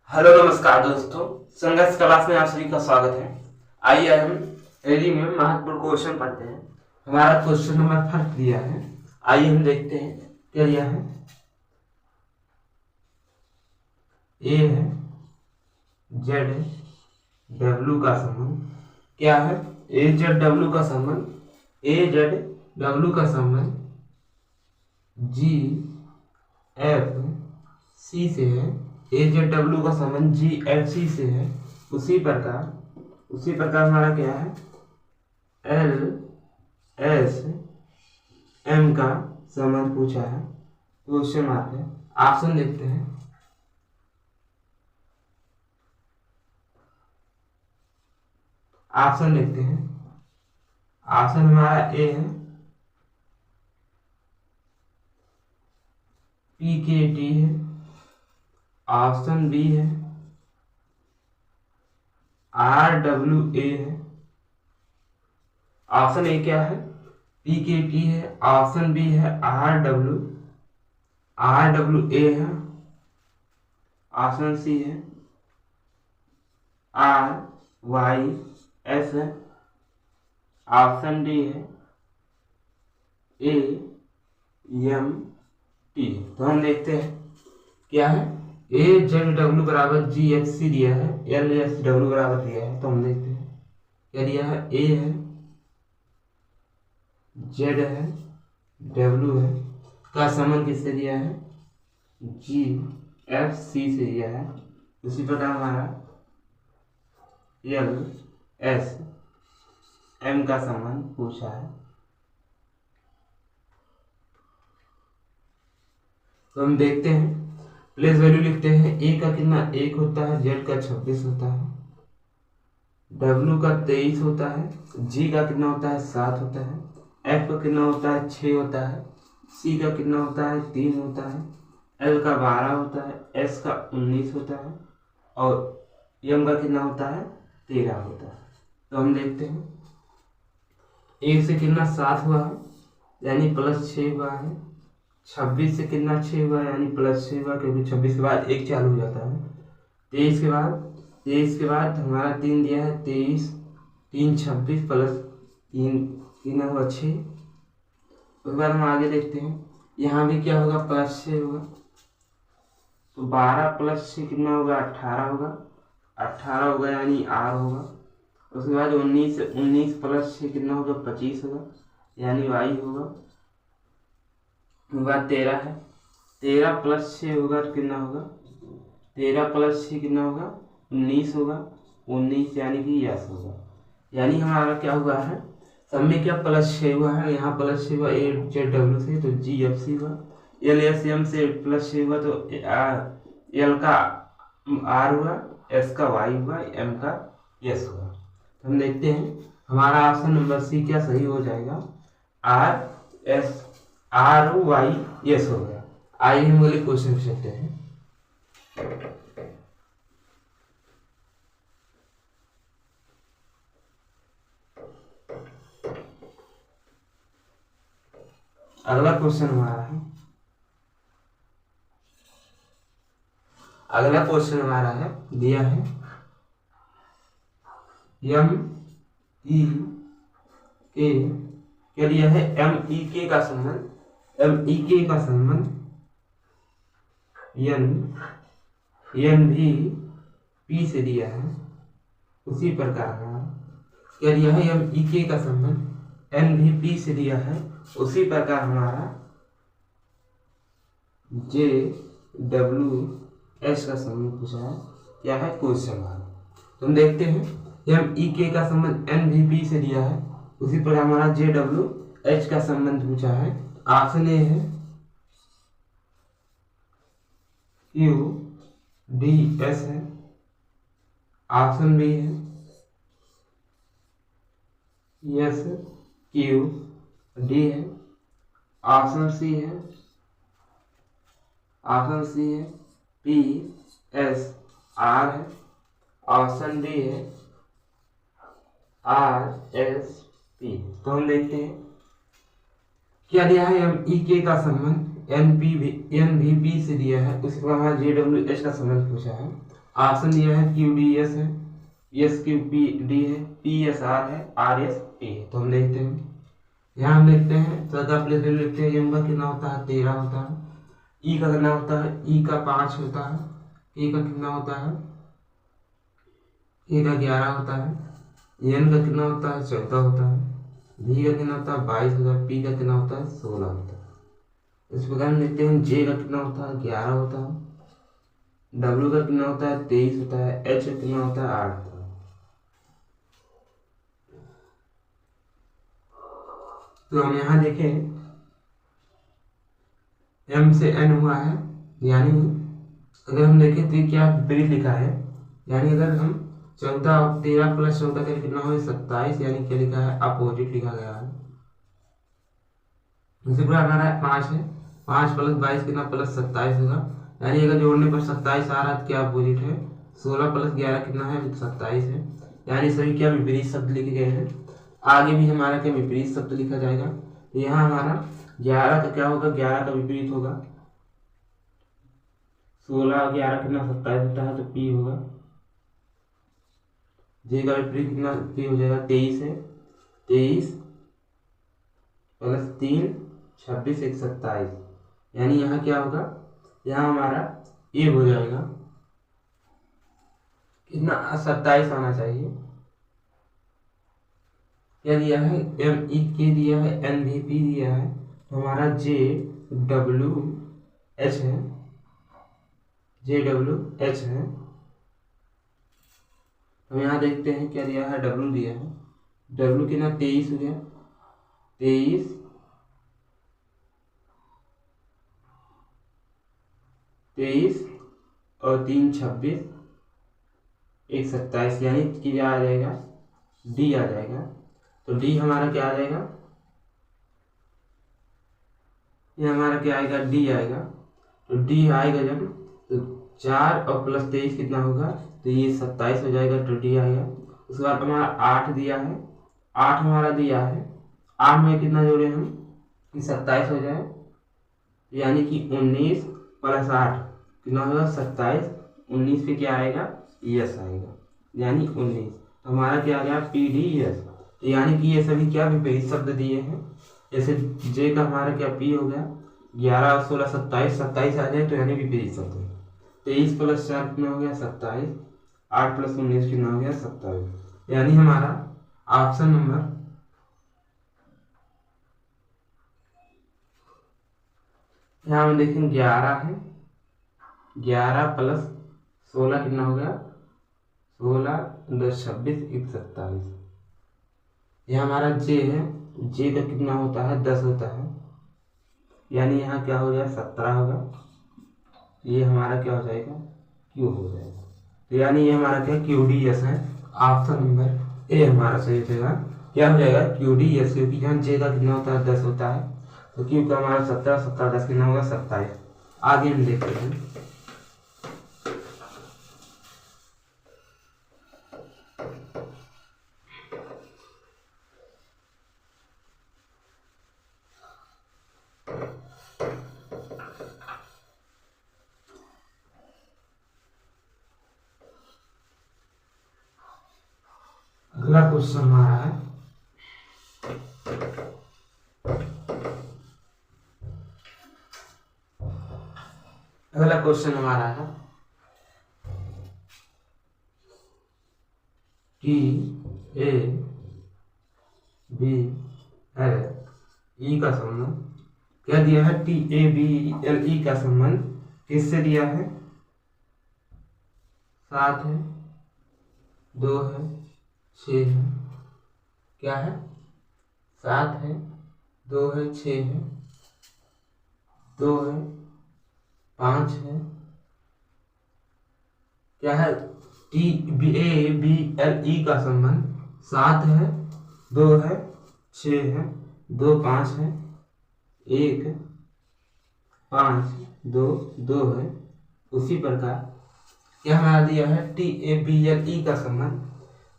Hello नमस्कार दोस्तों, संघर्ष क्लास में आप सभी का स्वागत है। आइए हम हिंदी में महत्वपूर्ण क्वेश्चन पढ़ते हैं। हमारा क्वेश्चन नंबर फर्स्ट दिया है। आइए हम देखते हैं क्या दिया है। ए है जेड डब्ल्यू का संबंध क्या है। ए जेड डब्ल्यू का संबंध जी एफ सी से है। ए जेड डब्ल्यू का संबंध जी एफ सी से है। उसी प्रकार हमारा क्या है, एल एस एम का संबंध पूछा है। क्वेश्चन मार्क है। ऑप्शन देखते हैं। ऑप्शन हमारा ए है पी के टी है। ऑप्शन बी है आर डब्ल्यू ए है। ऑप्शन ए क्या है, पी के टी है। ऑप्शन बी है आर डब्ल्यू ए है। ऑप्शन सी है आर वाई एस है। ऑप्शन डी है ए एम टी। तो हम देखते हैं क्या है। ए जेड डब्ल्यू बराबर जी एफ सी दिया है, एल एस डब्ल्यू बराबर दिया है। तो हम देखते हैं क्या दिया है। ए है, जेड है, डब्ल्यू है का संबंध किससे दिया है, जी एफ सी से दिया है। उसी प्रकार हमारा एल एस एम का संबंध पूछा है। तो हम देखते हैं, प्लेस वैल्यू लिखते हैं। ए का कितना 1 होता है, जेड का 26 होता है, डब्ल्यू का 23 होता है, जी का कितना होता है 7 होता है, एफ का कितना होता है 6 होता है, सी का कितना होता है 3 होता है, एल का 12 होता है, एस का 19 होता है और एम का कितना होता है 13 होता है। तो हम देखते हैं 1 से कितना 7 हुआ है यानी +6 हुआ है। 26 से कितना 6 हुआ यानी +6 हुआ, क्योंकि 26 के बाद 1 चालू हो जाता है। 23 के बाद हमारा 3 दिया है, 23 3 26 +3 हुआ 6। उसके बाद हम आगे देखते हैं, यहाँ भी क्या होगा +6 होगा। तो 12 + 6 कितना होगा 18 होगा। 18 होगा यानी R होगा। उसके बाद 19 + 6 कितना होगा 25 होगा यानी Y होगा। उसके बाद 13 है, 13 + 6 होगा तो कितना होगा, 13 + 6 कितना होगा 19 होगा। 19 यानी कि यस होगा। यानी हमारा क्या हुआ है, सब में क्या +6 हुआ है। यहाँ +6 हुआ ए जेड डब्ल्यू से, तो जी एफ सी हुआ। एल एस एम से +6 हुआ तो एल का आर हुआ, एस का वाई हुआ, एम का यस हुआ। तो हम देखते हैं हमारा ऑप्शन नंबर सी क्या सही हो जाएगा, आर वाई यस हो गया। आइए हम अगले क्वेश्चन पे चलते हैं। अगला क्वेश्चन हमारा है दिया है एम ई के, क्या दिया है एम ई के का संबंध एन भी पी से दिया है। उसी प्रकार क्या दिया है, एम ई के का संबंध एन भी पी से दिया है। उसी प्रकार हमारा जे डब्ल्यू एस का संबंध पूछा है। क्या है क्वेश्चन मार्क। तुम देखते हैं एम ई के का संबंध एन भी पी से दिया है। उसी प्रकार हमारा जे डब्ल्यू एच का संबंध पूछा है। ऑप्शन ए है क्यू डी एस है। ऑप्शन बी है एस क्यू डी है। ऑप्शन सी है पी एस आर है। ऑप्शन डी है आर एस पी। तो हम देखते हैं क्या दिया है, एम ई के का संबंध एन वी पी से दिया है। उसी प्रकार जे डब्ल्यू एच का संबंध पूछा है। ऑप्शन दिया है क्यू डी एस है, एस क्यू पी डी है, पी एस आर है, आर एस पी है। तो हम देखते हैं, यहाँ हम देखते हैं चौथा प्लेस वैल्यू लिखते हैं। एम का कितना होता है 13 होता है, ई का कितना होता है, ई का 5 होता है, ए का कितना होता है, ए का 11 होता है, एन का कितना होता है 14 होता है, बी का कितना होता है 22 होता है, पी का कितना होता है 16 होता है। इस प्रकार हम देखते हैं जे का कितना होता है 11 होता है, डब्ल्यू का कितना होता है 23 होता है, एच का कितना होता है 8 होता है। तो हम यहाँ देखें एम से एन हुआ है, यानी अगर हम देखें तो क्या विपरीत लिखा है, यानी अगर हम 14 13 प्लस 14 का कितना हो 27, यानी क्या लिखा है अपोजिट लिखा गया है। इसी प्रकार हमारा 5 है, 5 प्लस 22 कितना प्लस 27 होगा, यानी अगर जोड़ने पर 27 आ रहा है क्या अपोजिट है। 16 प्लस 11 कितना है 27 है, यानी सभी क्या विपरीत शब्द लिखे गए हैं। आगे भी हमारा क्या विपरीत शब्द लिखा जाएगा। तो यहाँ हमारा 11 का क्या होगा, 11 का विपरीत होगा, 16 11 कितना 27 होता है, तो पी होगा। जे का विपरीत कितना पी हो जाएगा 23 है, 23 प्लस 3 26 1 27, यानी यहाँ क्या होगा, यहाँ हमारा ए हो जाएगा कितना 27 आना चाहिए। क्या दिया है एम ई के दिया है, एन भी पी दिया है, तो हमारा जे डब्ल्यू एच है, जे डब्ल्यू एच है। हम यहाँ देखते हैं क्या दिया है, डब्ल्यू दिया है, डब्ल्यू कितना 23 हो गया, 23 और 3 26 1 27, यानी कि क्या आ जाएगा डी आ जाएगा। तो डी हमारा क्या आ जाएगा, ये हमारा क्या आएगा डी आएगा। तो डी आएगा जब, तो 4 और प्लस 23 कितना होगा, तो ये 27 हो जाएगा, तो डी आएगा। उसके बाद हमारा 8 दिया है, 8 हमारा दिया है, 8 में कितना जोड़े हम कि 27 हो जाए, यानी कि 19 प्लस 8 कितना होगा 27, 19 पे क्या आएगा यस आएगा, यानी 19। तो हमारा क्या आ गया पी डी एस, यानी कि ये सभी क्या विपरीत शब्द दिए हैं। जैसे जे का हमारा क्या पी हो गया 11 और 16 27, 27 आ जाए तो यानी विपरीत शब्द। 23 प्लस 4 कितना हो गया 27, 8 प्लस 19 कितना हो गया 27, यानी हमारा ऑप्शन नंबर यहाँ हम देखें 11 है, 11 प्लस 16 कितना हो गया 16 10 26 1 27, यह हमारा जे है, जे का कितना होता है 10 होता है, यानी यहाँ क्या हो जाए 17 होगा, ये हमारा क्या हो जाएगा क्यू हो जाएगा। तो यानी ये हमारा क्या क्यू डी एस है, ऑप्शन नंबर ए हमारा सही हो जाएगा। क्या हो जाएगा क्यू डी एस, क्योंकि यहाँ जे का कितना होता है 10 होता है, तो क्यू का हमारा 17 17 10 कितना होगा 27। आगे हम देखते हैं, अगला क्वेश्चन हमारा है अगला क्वेश्चन हमारा है T A B L E का संबंध। क्या दिया है T A B L E का संबंध किससे दिया है, 7 है, 2 है, 6 है, क्या है 7 है, 2 है, 6 है, 2 है, 5 है, क्या है T B A B L E का संबंध 7 है, 2 है, 6 है, 2 5 है, 1 5 2 2 है। उसी प्रकार क्या हमारा दिया है T A B L E का संबंध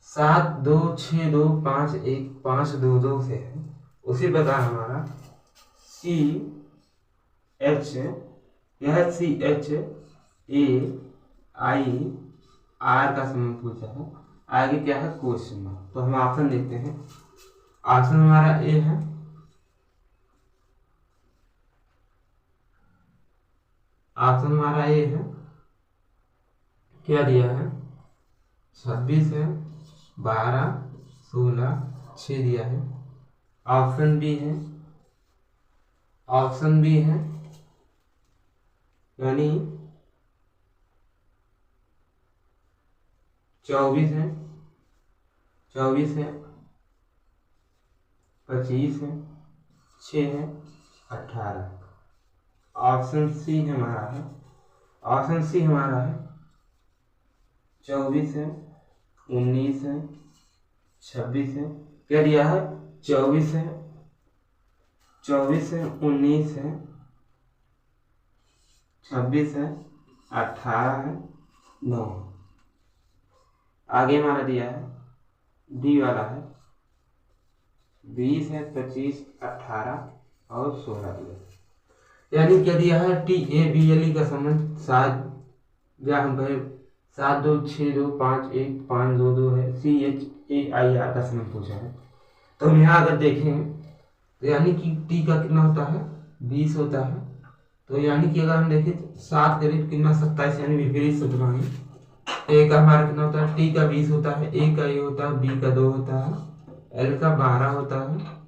7 2 6 2 5 1 5 2 2 से है। उसी प्रकार हमारा सी एच यह C H A I R का संबंध पूछा है, आगे क्या है क्वेश्चन मार्क। तो हम ऑप्शन देखते हैं। ऑप्शन हमारा ए है, ऑप्शन हमारा ए है, क्या दिया है 26 है, 12, 16, 6 दिया है। ऑप्शन बी है, ऑप्शन बी है यानी 24 है, 24 है, 25 है, 6 है, 18। ऑप्शन सी हमारा है, ऑप्शन सी हमारा है 24 है, 19 है, 26 है। क्या दिया है 24 है, 24 है, 19 है, 26 है, 18 है, 9। आगे हमारा दिया है डी वाला है 20 है, 25, 18 और 16 दिया। यानी क्या दिया है TABLE का संबंध 7 या हम कहें 7 2 6 2 5 1 5 2 2 है। CHAIR का संबंध पूछा है। तो हम यहाँ अगर देखें तो यानी कि टी का कितना होता है 20 होता है। तो यानी कि अगर हम देखें 7 करीब कितना 27 यानी विपरीत शब्द मांगे। ए का हमारा कितना होता है टी का 20 होता है, ए का ये होता है, बी का 2 होता है, एल का 12 होता है,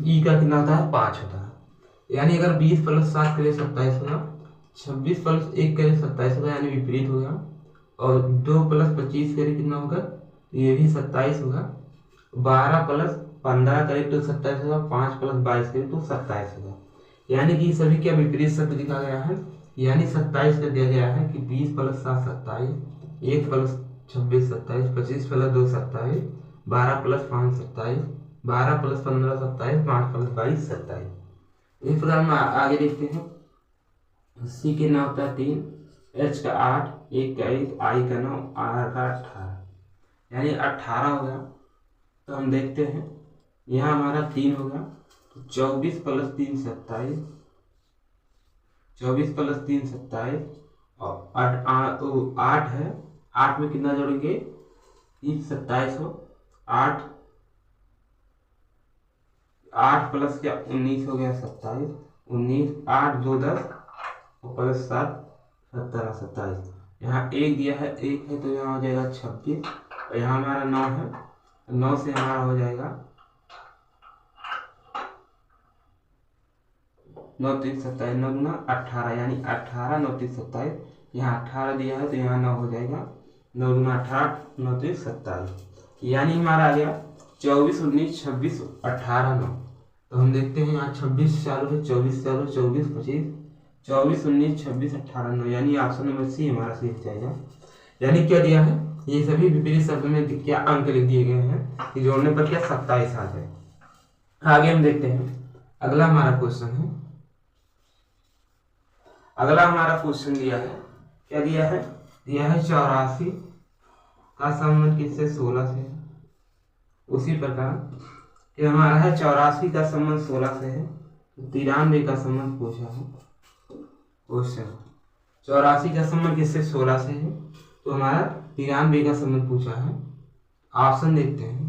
ई का कितना होता है 5 होता है। यानी अगर 20 + 7 करे 27 होगा, 26 + 1 करे 27 होगा यानी विपरीत होगा, और 2 + 25 करे कितना होगा ये भी 27 होगा, 12 + 15 करे तो 27 होगा, 5 + 22 करे तो 27 होगा। यानी कि सभी क्या विपरीत शब्द लिखा गया है। यानी 27 का दिया गया है कि 20 + 7 27, 1 + 26 27, 25 + 2 27, 12 + 5 27, 12 + 15 27, 5 + 22 27। इस प्रकार हम आगे देखते हैं। सी के ना होता है 3, एच का 8, एक का 1, आई का 9, आर का 18 यानी 18 होगा। तो हम देखते हैं यहाँ हमारा 3 होगा तो 24 + 3 27, 24 + 3 27 और 8 है। 8 में कितना जोड़ेंगे 27 हो, 8 + क्या 19 हो गया 27, 19 8 2 10 और +7 17 27। यहाँ 1 दिया है 1 है तो यहाँ हो जाएगा 26 और यहाँ हमारा 9 है, 9 से हमारा हो जाएगा 9 3 27, 9 गुना 18 यानी 18 9 3 27। यहाँ 18 दिया है तो यहाँ 9 हो जाएगा, 9 गुना 18 9 3 27 यानी हमारा आ गया 24 19 26 18 9। तो हम देखते हैं यहाँ 26 चालू है, 24 चालू, 24 25, 24 19 26 18 9 यानी ऑप्शन नंबर सी हमारा सही जाएगा। यानी क्या दिया है ये सभी विपरीत शब्द में क्या अंक लिख दिए गए हैं कि जोड़ने पर क्या 27 आ जाए। आगे हम देखते हैं अगला हमारा क्वेश्चन है। अगला हमारा क्वेश्चन दिया है, क्या दिया है 84 का संबंध किससे 16 से है। उसी प्रकार कि हमारा है 84 का संबंध 16 से है, 93 का संबंध पूछा है क्वेश्चन। 84 का संबंध किससे 16 से है तो हमारा 93 का संबंध पूछा है। ऑप्शन देखते हैं।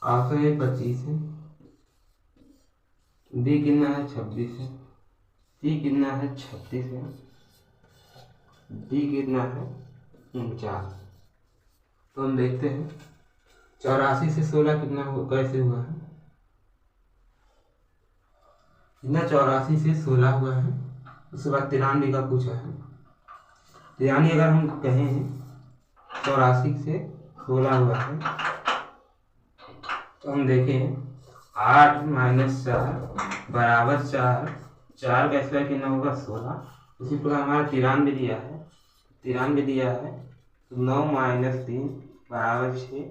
ऑप्शन ए 25 है, बी कितना है 26 है, सी कितना है 36 है, डी कितना है 49। तो हम देखते हैं 84 से 16 कितना कैसे हुआ है। कितना 84 से 16 हुआ है, उसके बाद 93 का पूछा है। तो यानी अगर हम कहें 84 से 16 हुआ है तो हम देखें 8 - 4 = 4, 4 का स्क्वायर कितना होगा 16। उसी प्रकार हमारा 93 दिया है, 93 दिया है तो 9 - 3 = 6,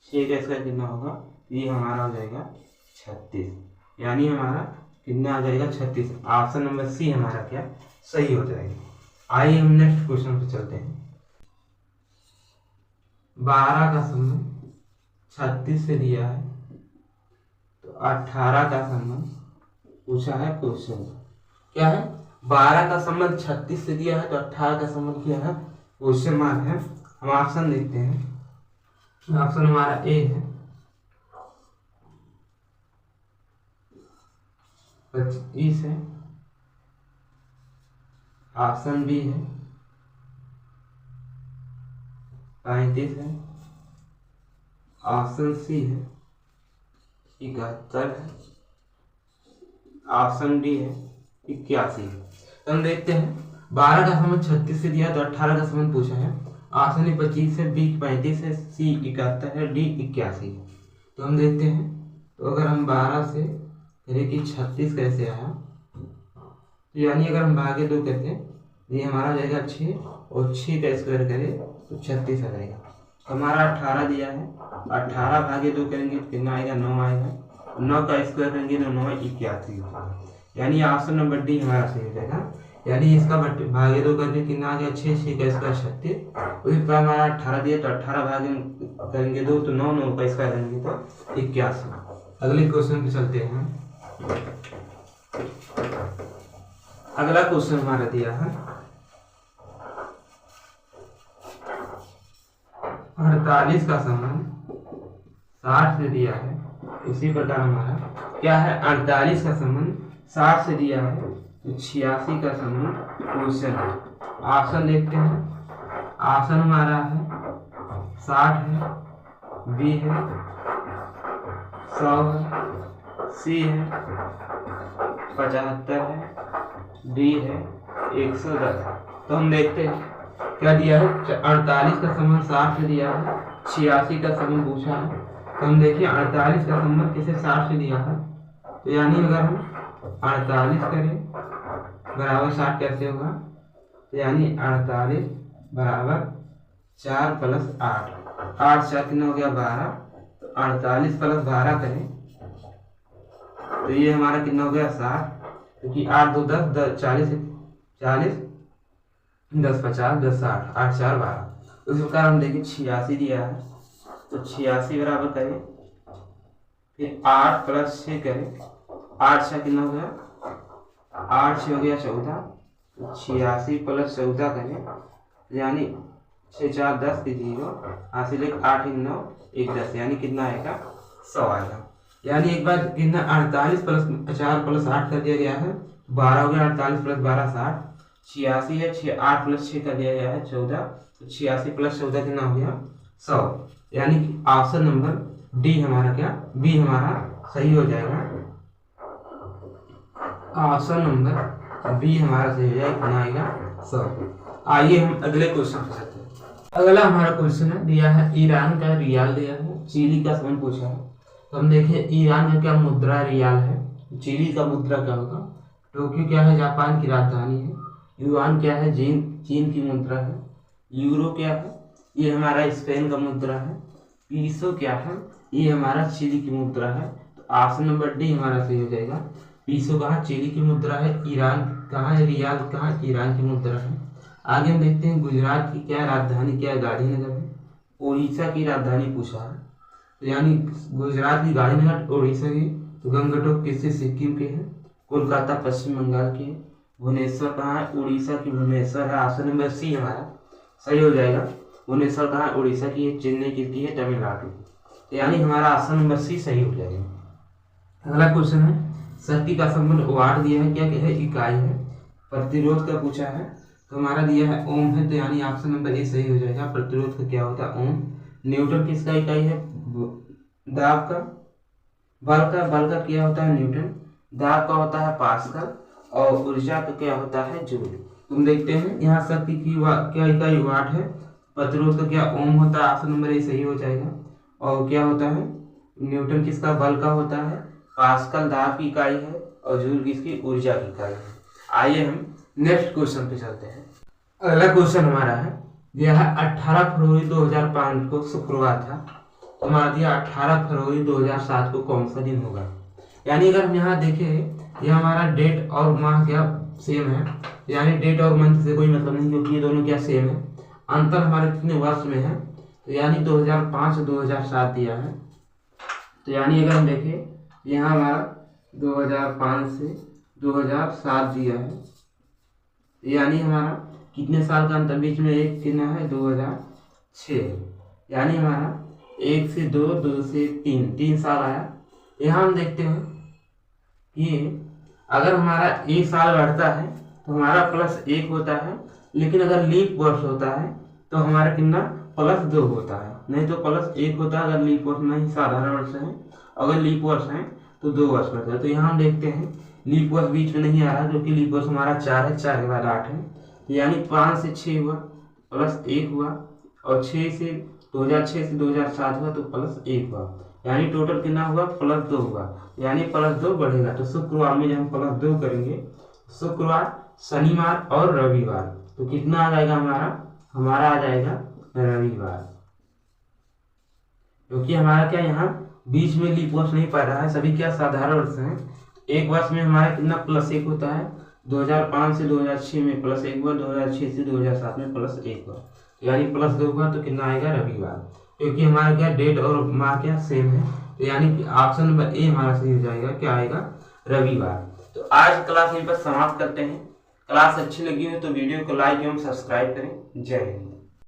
6 का स्क्वायर कितना होगा ये हमारा हो जाएगा 36 यानी हमारा कितना आ जाएगा 36। ऑप्शन नंबर सी हमारा क्या सही हो जाएगा। आइए हम नेक्स्ट क्वेश्चन पे चलते हैं। 12 का संबंध 36 से दिया है तो 18 का संबंध पूछा है क्वेश्चन। क्या है 12 का संबंध 36 से दिया है तो 18 का संबंध किया है, क्वेश्चन मार्क है। हम ऑप्शन देखते हैं। ऑप्शन हमारा ए है 25 है, ऑप्शन बी है 35 है, ऑप्शन सी है 71 है, ऑप्शन डी है 81 है। तो हम देखते हैं 12 का संबंध 36 से दिया तो 18 का संबंध पूछा है। ऑप्शन ए 25 है, बी 35 है, सी 71 है, डी 81 है। तो हम देखते हैं, तो अगर हम 12 से करें कि 36 कैसे आया, तो यानी अगर हम भागे 2 करते हैं ये हमारा हो जाएगा 6 और 6 का स्क्वायर करें तो 36 आ जाएगा। हमारा 18 दिया है, 18 भागे 2 करेंगे तो कितना आएगा, 9 आएगा। 9 का स्क्वायर करेंगे तो 9 81 होगा, यानी ऑप्शन नंबर डी हमारा सही हो जाएगा। यानी इसका भागे 2 करके कितना आ गया, 6, 6 का स्क्वायर 36। उसी पर हमारा 18 दिया तो 18 भागे करेंगे 2 तो 9, 9 का स्क्वायर करेंगे तो 81। अगले क्वेश्चन पे चलते हैं। अगला क्वेश्चन हमारा दिया है 48 का संबंध 60 से दिया है। इसी प्रकार हमारा क्या है, 48 का संबंध 60 से दिया है तो 86 का संबंध क्वेश्चन है। ऑप्शन देखते हैं। ऑप्शन हमारा है 60 है, बी है 100 है, सी है 75 है, डी है 110। तो हम देखते हैं क्या दिया है, 48 का संबंध 60 से दिया है, 86 का संबंध पूछा है। तो हम देखिए 48 का संबंध किसे 60 से दिया है, तो यानी अगर हम 48 करें बराबर 60 कैसे होगा, तो यानी 48 बराबर 4 प्लस 8, 8 4 कितना हो गया 12, तो 48 प्लस 12 करें तो ये हमारा कितना हो गया 60, क्योंकि 8 2 10 40 40 10 50 10 60, 8 4 12। उसी प्रकार हम देखिए 86 दिया है तो 86 बराबर करें, फिर 8 प्लस 6 करें, 8 6 कितना हो गया, 8 6 हो गया 14, तो 86 प्लस 14 करें यानी 6 4 10 की 0, हासिल 8 9 1 10, यानी कितना आएगा 100 आएगा। यानी एक बार कितना 48 प्लस 4 प्लस 8 कर दिया गया है, 12 हो गया, 48 प्लस 12 60, 86 है, 6 8 प्लस 6 कर दिया गया है 14, तो 86 प्लस 14 कितना हो गया 100। यानी कि ऑप्शन नंबर डी हमारा क्या, बी हमारा सही हो जाएगा। ऑप्शन नंबर बी हमारा सही हो जाएगा, कितना आएगा 100। आइए हम अगले क्वेश्चन पे चलते हैं। अगला हमारा क्वेश्चन है दिया है ईरान का रियाल दिया है, चिली का संबंध पूछा है। तो हम देखिए ईरान का क्या मुद्रा रियाल है, चिली का मुद्रा क्या होगा, टोक्यो क्या है जापान की राजधानी है, युआन क्या है चीन की मुद्रा है, यूरो क्या है ये हमारा स्पेन का मुद्रा है, पीसो क्या है ये हमारा चिली की मुद्रा है। तो ऑप्शन नंबर डी हमारा सही हो जाएगा। पीसो कहाँ, चिली की मुद्रा है, ईरान कहाँ है, रियाल कहाँ, ईरान की मुद्रा है। आगे हम देखते हैं गुजरात की क्या राजधानी क्या है, गांधीनगर है, उड़ीसा की राजधानी पूछा है। तो यानी गुजरात की गांधीनगर, उड़ीसा की, तो गंगटोक किससे, सिक्किम के है, कोलकाता पश्चिम बंगाल के, भुवनेश्वर कहाँ है, उड़ीसा की भुवनेश्वर है। ऑप्शन नंबर सी हमारा सही हो जाएगा। भुवनेश्वर कहाँ है, उड़ीसा की है, चेन्नई किसकी है, तमिलनाडु। तो यानी हमारा ऑप्शन नंबर सी सही हो जाएगा। अगला क्वेश्चन है शक्ति का संबंध वाट दिया है, क्या है इकाई है, प्रतिरोध का पूछा है। तो हमारा दिया है ओम है, तो यानी ऑप्शन नंबर ए सही हो जाएगा। प्रतिरोध का क्या होता है ओम। न्यूटन किसका इकाई है, दाब का। बल का क्या होता है न्यूटन। दाब का होता है पास्कल और ऊर्जा का क्या होता है जूल। तुम देखते हैं यहाँ शक्ति की क्या इकाई वाट है, प्रतिरोध का क्या ओम होता है, ऑप्शन नंबर ए सही हो जाएगा। और क्या होता है न्यूटन किसका बल का होता है, पास्कल दाब की इकाई है और जूल किसकी ऊर्जा की इकाई है। आइए हम नेक्स्ट क्वेश्चन पे चलते हैं। अगला क्वेश्चन हमारा है यह 18 फरवरी 2005 को शुक्रवार था। हमारा दिया 18 फरवरी 2007 को कौन सा दिन होगा। यानी अगर हम यहाँ देखें यह हमारा डेट और माह क्या सेम है, यानी डेट और मंथ से कोई मतलब नहीं क्योंकि ये दोनों क्या सेम है। अंतर हमारे कितने वर्ष में है, तो यानी 2005 2007 दिया है। तो यानी अगर हम देखें यहाँ हमारा 2005 से 2007 दिया है, तो यानी हमारा कितने साल का अंतर बीच में, एक कितना है 2006, यानी हमारा 1 से 2, 2 से 3, 3 साल आया। यहाँ हम देखते हैं कि अगर हमारा एक साल बढ़ता है तो हमारा +1 होता है, लेकिन अगर लीप वर्ष होता है तो हमारा कितना +2 होता है, नहीं तो +1 होता है अगर लीप वर्ष नहीं साधारण वर्ष है। अगर लीप वर्ष है तो 2 वर्ष बढ़ता है। तो यहाँ हम देखते हैं लीप वर्ष बीच में नहीं आ रहा, जो कि लीप वर्ष हमारा 4 है, 4 के बाद 8 है, यानी 5 से 6 हुआ, +1 हुआ, और 2006 से 2007 हुआ तो +1 हुआ, यानी टोटल कितना हुआ +2 हुआ, यानी +2 बढ़ेगा। तो शुक्रवार में जब हम +2 करेंगे, शुक्रवार, शनिवार और रविवार, तो कितना आ जाएगा हमारा आ जाएगा रविवार, क्योंकि हमारा क्या यहाँ बीच में लीप वर्ष नहीं पड़ रहा है, सभी क्या साधारण वर्ष हैं। एक वर्ष में हमारा कितना +1 होता है, 2005 से 2006 में +1 हुआ, 2006 से 2007 में +1 हुआ, यानी +2 हुआ, तो कितना आएगा रविवार, क्योंकि हमारा क्या डेट और माह क्या सेम है। तो यानी कि ऑप्शन नंबर ए हमारा सही हो जाएगा, क्या आएगा रविवार। तो आज क्लास यहीं पर समाप्त करते हैं। क्लास अच्छी लगी हो तो वीडियो को लाइक एवं सब्सक्राइब करें। जय हिंद।